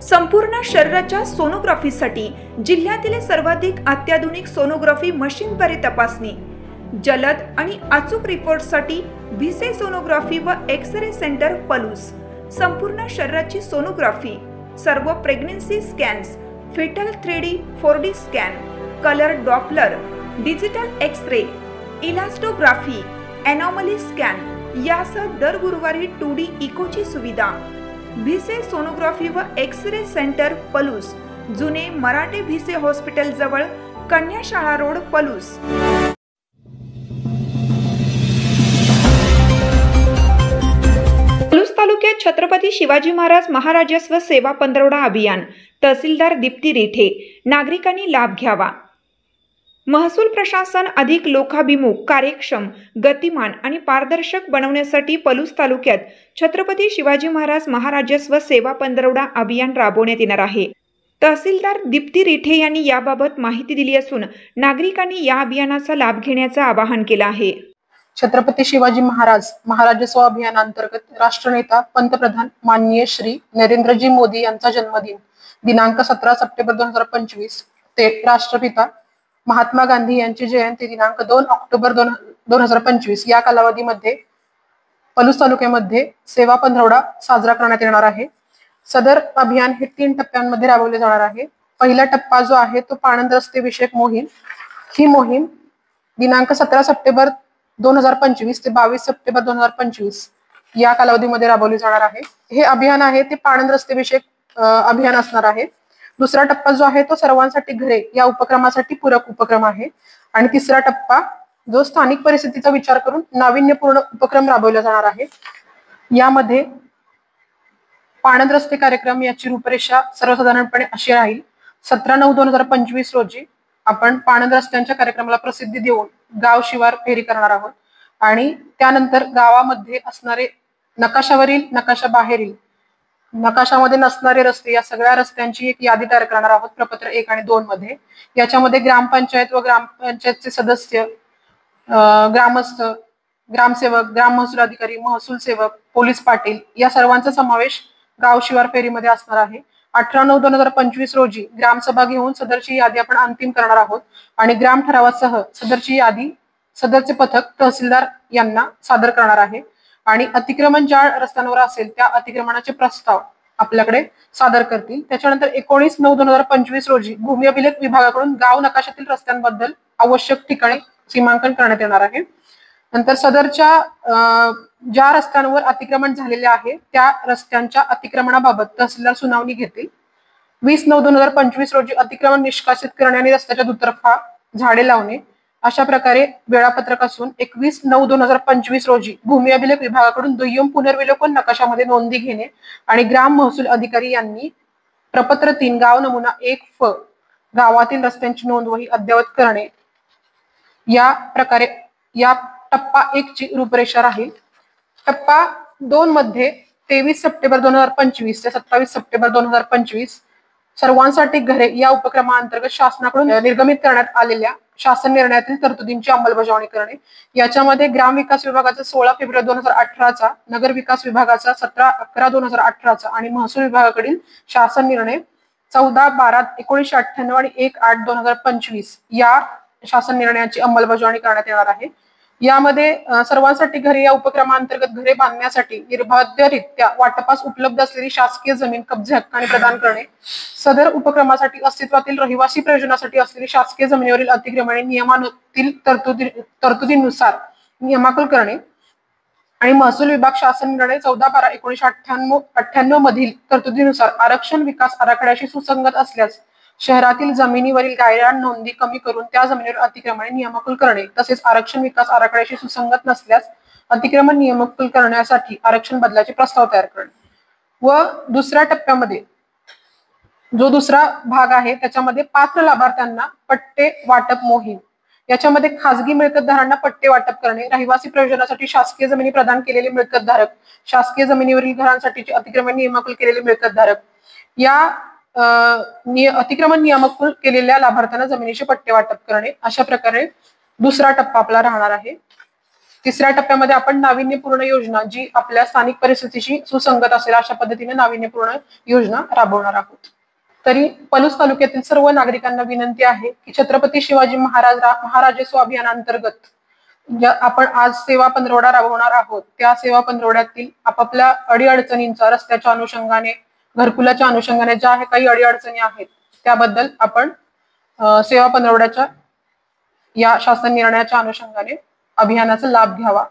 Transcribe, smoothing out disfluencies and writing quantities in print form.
संपूर्ण शरीराच्या सोनोग्राफीसाठी जिल्ह्यातील सर्वाधिक अत्याधुनिक सोनोग्राफी मशीनद्वारे तपासणी, जलद आणि अचूक रिपोर्टसाठी भिसे सोनोग्राफी व एक्स-रे सेंटर पलूस. संपूर्ण शरीराची सोनोग्राफी, सर्व pregnancy scans, fetal 3D 4D scan, colour Doppler, digital X-ray, elastography, anomaly scan यासह दर गुरुवारी 2D इकोची सुविधा. भिसे सोनोग्राफी व एक्स-रे सेंटर पलूस, जुने मराठे भिसे हॉस्पिटल जवळ, कन्याशाळा रोड, पलूस. पलूस तालुक्यात छत्रपती शिवाजी महाराज महाराजस्व सेवा पंधरवडा अभियान. तहसीलदार दीप्ती रिठे. नागरिकांनी लाभ घ्यावा. महसूल प्रशासन अधिक लोकाभिमुख, कार्यक्षम, गतिमान आणि पारदर्शक बनवण्यासाठी पलूस तालुक्यात छत्रपती शिवाजी महाराज महाराजस्व सेवा पंधरवडा अभियान राबवण्यात येणार आहे. तहसीलदार दीप्ती रिठे यांनी याबाबत माहिती दिली असून नागरिकांनी या अभियानाचा लाभ घेण्याचं आवाहन केलं आहे. छत्रपती शिवाजी महाराज महाराजस्व अभियानांतर्गत राष्ट्रनेता पंतप्रधान माननीय श्री नरेंद्रजी मोदी यांचा जन्मदिन दिनांक 17 सप्टेंबर 2025 ते राष्ट्रपिता महात्मा गांधी यांची जयंती दिनांक 2 ऑक्टोबर 2025 या कालावधीमध्ये पलूस तालुक्यामध्ये सेवा पंधरवडा साजरा करण्यात येणार आहे. सदर अभियान हे 3 टप्प्यांमध्ये राबवले जाणार आहे. पहिला टप्पा जो आहे तो पाणंद रस्ते विषयक मोहीम. ही मोहीम दिनांक 17 सप्टेंबर 2025 ते 22 सप्टेंबर 2025 या कालावधीमध्ये राबवली जाणार आहे. हे अभियान आहे ते पाणंद रस्ते विषयक अभियान असणार आहे. दुसरा टप्पा जो आहे तो सर्वांसाठी घरे या उपक्रमासाठी पूरक उपक्रम आहे. आणि तिसरा टप्पा जो स्थानिक परिस्थितीचा विचार करून नाविन्यपूर्ण उपक्रम राबवला जाणार आहे. यामध्ये पाणंद रस्ते कार्यक्रम याची रूपरेषा सर्वसाधारणपणे अशी राहील. 17/9/2025 रोजी आपण पाणंद रस्त्यांच्या कार्यक्रमाला प्रसिद्धी देऊन गाव शिवार फेरी करणार आहोत. आणि त्यानंतर गावामध्ये असणारे नकाशावरील, नकाशा बाहेरील, नकाशामध्ये नसणारे रस्ते या सगळ्या रस्त्यांची एक यादी तयार करणार आहोत प्रपत्र 1 आणि 2 मध्ये. याच्यामध्ये ग्रामपंचायत व ग्रामपंचायतचे सदस्य, ग्रामस्थ, ग्रामसेवक, ग्राम महसूल अधिकारी, महसूल सेवक, पोलीस पाटील या सर्वांचा समावेश गाव शिवार फेरीमध्ये असणार आहे. 18/9/2025 रोजी ग्रामसभा घेऊन सदरची यादी आपण अंतिम करणार आहोत आणि ग्राम ठरावासह सदरची यादी सदरचे पथक तहसीलदार यांना सादर करणार आहे. आणि अतिक्रमण ज्या रस्त्यांवर असेल त्या अतिक्रमणाचे प्रस्ताव आपल्याकडे सादर करतील. त्याच्यानंतर 19/9/2025 रोजी भूमी अभिलेख विभागाकडून गाव नकाशातील रस्त्यांबद्दल आवश्यक ठिकाणी सीमांकन करण्यात येणार आहे. नंतर सदरच्या ज्या रस्त्यांवर अतिक्रमण झालेले आहे त्या रस्त्यांच्या अतिक्रमणाबाबत तहसीलदार सुनावणी घेतील. 20/9/2025 रोजी अतिक्रमण निष्कासित करणे आणि रस्त्याच्या दुतर्फा झाडे लावणे अशा प्रकारे वेळापत्रक असून 21/9/2025 रोजी भूमी अभिलेख विभागाकडून दुय्यम पुनर्विलोकन नकाशामध्ये नोंदी घेणे आणि ग्राम महसूल अधिकारी यांनी प्रपत्र 3 गाव नमुना 1 फ गावातील रस्त्यांची नोंदवही अद्ययावत करणे या प्रकारे या टप्पा 1 ची रूपरेषा राहील. टप्पा 2 मध्ये 23 सप्टेंबर 2025 ते 27 सप्टेंबर 2025 सर्वांसाठी घरे या उपक्रमाअंतर्गत शासनाकडून निर्गमित करण्यात आलेल्या शासन निर्णयातील तरतुदींची अंमलबजावणी करणे. याच्यामध्ये ग्राम विकास विभागाचा 16 फेब्रुवारी 2018चा, नगर विकास विभागाचा 17/11/2018चा आणि महसूल विभागाकडील शासन निर्णय 14/12/1998 आणि 1/8/2025 या शासन निर्णयाची अंमलबजावणी करण्यात येणार आहे. यामध्ये सर्वांसाठी घरे या उपक्रमाअंतर्गत घरे बांधण्यासाठी निर्बाध्यरित्या वाटपास उपलब्ध असलेली शासकीय जमीन कब्जे हक्काने प्रदान करणे, सदर उपक्रमासाठी अस्तित्वातील रहिवासी प्रयोजनासाठी असलेली शासकीय जमिनीवरील अतिक्रमणे नियमातील तरतुदीनुसार नियमाकुल करणे आणि महसूल विभाग शासन निर्णय 14/12/1998 मधील तरतुदीनुसार आरक्षण विकास आराखड्याशी सुसंगत असल्यास शहरातील जमिनीवरील गायरान नोंदी कमी करून त्या जमिनीवर अतिक्रमणे नियमाकुल करणे, तसेच आरक्षण विकास आराखड्याशी सुसंगत नसल्यास अतिक्रमण नियमाकुल करण्यासाठी आरक्षण बदलाचे प्रस्ताव तयार करणे. व दुसऱ्या टप्प्यामध्ये जो दुसरा भाग आहे त्याच्यामध्ये पात्र लाभार्थ्यांना पट्टे वाटप मोहीम. याच्यामध्ये खाजगी मिळकतधारकांना पट्टे वाटप करणे, रहिवासी प्रयोजनासाठी शासकीय जमिनी प्रदान केलेले मिळकतधारक, शासकीय जमिनीवरील घरांसाठीचे अतिक्रमण नियमाकुल केलेले मिळकतधारक या अतिक्रमण नियमाकुल केलेल्या लाभार्थ्यांना जमिनीचे पट्टे वाटप करणे अशा प्रकारे दुसरा टप्पा आपला राहणार आहे. तिसऱ्या टप्प्यामध्ये आपण नाविन्यपूर्ण योजना, जी आपल्या स्थानिक परिस्थितीशी सुसंगत असेल अशा पद्धतीने नाविन्यपूर्ण योजना राबवणार आहोत. तरी पलूस तालुक्यातील सर्व नागरिकांना विनंती आहे की छत्रपती शिवाजी महाराजस्व अभियानांतर्गत आपण आज सेवा पंधरवडा राबवणार आहोत. त्या सेवा पंधरवड्यातील आपापल्या अडीअडचणींचा रस्त्याच्या अनुषंगाने, घरकुलाच्या अनुषंगाने ज्या काही अडीअडचणी आहेत त्याबद्दल आपण सेवा पंधरवड्याच्या या शासन निर्णयाच्या अनुषंगाने अभियानाचा लाभ घ्यावा